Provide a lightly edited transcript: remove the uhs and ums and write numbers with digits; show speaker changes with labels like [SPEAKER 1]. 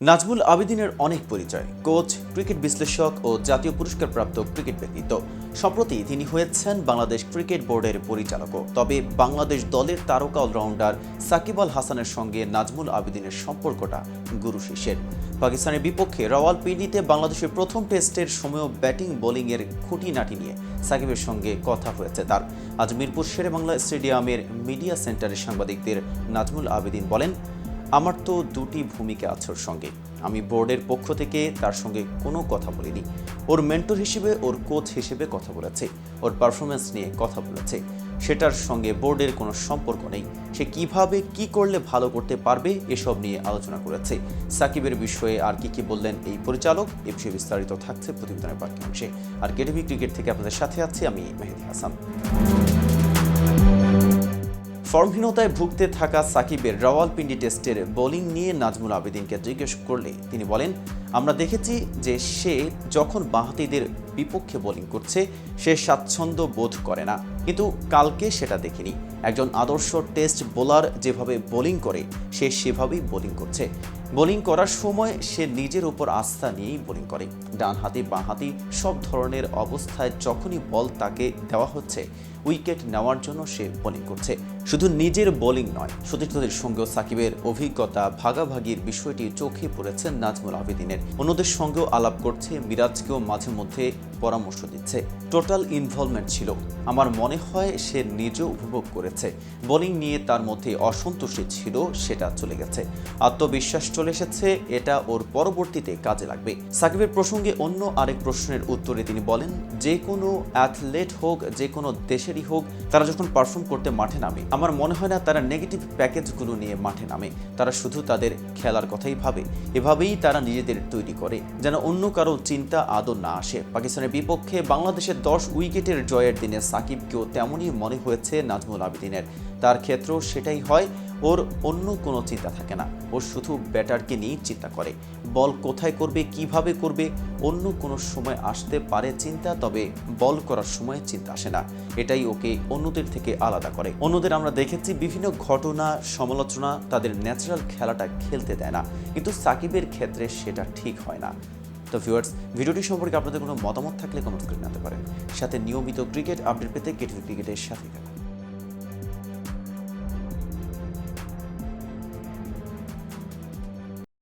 [SPEAKER 1] নাজমুল আবেদীনের অনেক পরিচয়, coach, cricket বিশ্লেষক ও জাতীয় পুরস্কারপ্রাপ্ত ক্রিকেট ব্যক্তিত্ব। সম্প্রতি তিনি হয়েছেন বাংলাদেশ ক্রিকেট বোর্ডের পরিচালকও। তবে বাংলাদেশ দলের তারকা অলরাউন্ডার সাকিব আল হাসানের সঙ্গে নাজমুল আবেদীনের সম্পর্কটা গুরু শিষ্যের। পাকিস্তানের বিপক্ষে রাওয়ালপিন্ডিতে বাংলাদেশের প্রথম টেস্টের সময়ও ব্যাটিং বোলিংয়ের খুঁটিনাটি নিয়ে সাকিবের সঙ্গে কথা হয়েছে তার। আজ মিরপুর শেরেবাংলা স্টেডিয়ামের মিডিয়া সেন্টারে সাংবাদিকদের নাজমুল আবেদীন বলেন, আমার তো দুটি ভূমিকা আছে ওর সঙ্গে। আমি বোর্ডের পক্ষ থেকে তার সঙ্গে কোনো কথা বলিনি। ওর মেন্টর হিসেবে, ওর কোচ হিসেবে কথা বলেছে, ওর পারফরমেন্স নিয়ে কথা বলেছে। সেটার সঙ্গে বোর্ডের কোনো সম্পর্ক নেই। সে কিভাবে কি করলে ভালো করতে পারবে এসব নিয়ে আলোচনা করেছে। সাকিবের বিষয়ে আর কি বললেন এই পরিচালক, এ বিষয়ে বিস্তারিত থাকছে প্রতিবেদনের বাকি অংশে। আর কেটিভি ক্রিকেট থেকে আপনাদের সাথে আছি আমি মেহেদী হাসান। ফর্মহীনতায় ভুগতে থাকা সাকিবের রাওয়ালপিন্ডি টেস্টের বোলিং নিয়ে নাজমুল আবেদীনকে জিজ্ঞেস করলে তিনি বলেন, আমরা দেখেছি যে সে যখন বাঁহাতিদের বিপক্ষে বোলিং করছে সে স্বাচ্ছন্দ্য বোধ করে না, কিন্তু কালকে সেটা দেখিনি। একজন আদর্শ টেস্ট বোলার যেভাবে বোলিং করে সে সেভাবেই বোলিং করছে। বোলিং করার সময় সে নিজের উপর আস্থা নিয়েই বোলিং করে। ডানহাতি বাঁহাতি সব ধরনের অবস্থায় যখনই বল তাকে দেওয়া হচ্ছে উইকেট নেওয়ার জন্য সে বোলিং করছে। শুধু নিজের বোলিং নয়, সতীর্থদের সঙ্গেও সাকিবের অভিজ্ঞতা ভাগাভাগির বিষয়টি চোখে পড়েছে নাজমুল আবেদীনের। অন্যদের সঙ্গেও আলাপ করছে, মিরাজকেও মাঝে মধ্যে পরামর্শ দিচ্ছে। টোটাল ইনভলভমেন্ট ছিল। আমার মনে হয় সে নিজেও উপভোগ করেছে। বোলিং নিয়ে তার মধ্যে অসন্তুষ্টি ছিল, সেটা চলে গেছে। আত্মবিশ্বাস চলে এসেছে, এটা ওর পরবর্তীতে কাজে লাগবে। সাকিবের প্রসঙ্গে অন্য আরেক প্রশ্নের উত্তরে তিনি বলেন, যে কোনো অ্যাথলেট হোক, যে কোনো দেশেরই হোক, তারা যখন পারফর্ম করতে মাঠে নামে আমার মনে হয় না তারা নেগেটিভ প্যাকেজগুলো নিয়ে মাঠে নামে। তারা শুধু তাদের খেলার কথাই ভাবে। এভাবেই তারা নিজেদের তৈরি করে যেন অন্য কারো চিন্তা আদৌ না আসে। পাকিস্তানের বিপক্ষে বাংলাদেশের 10 উইকেটের জয়ের দিনে সাকিবকেও তেমনই মনে হয়েছে নাজমুল আবেদীনের। তার ক্ষেত্রেও সেটাই হয়। ওর অন্য কোনো চিন্তা থাকে না, ও শুধু ব্যাটারকে নিয়েই চিন্তা করে। বল কোথায় করবে, কিভাবে করবে, অন্য কোনো সময় আসতে পারে চিন্তা, তবে বল করার সময় চিন্তা আসে না। এটাই ওকে অন্যদের থেকে আলাদা করে। অন্যদের আমরা দেখেছি বিভিন্ন ঘটনা, সমালোচনা তাদের ন্যাচারাল খেলাটা খেলতে দেয় না, কিন্তু সাকিবের ক্ষেত্রে সেটা ঠিক হয় না। তো ভিউয়ার্স, ভিডিওটি সম্পর্কে আপনাদের কোনো মতামত থাকলে কমেন্ট করে জানাতে পারেন। সাথে নিয়মিত ক্রিকেট আপডেট পেতে কেটিভি ক্রিকেটের সাথে থাকুন।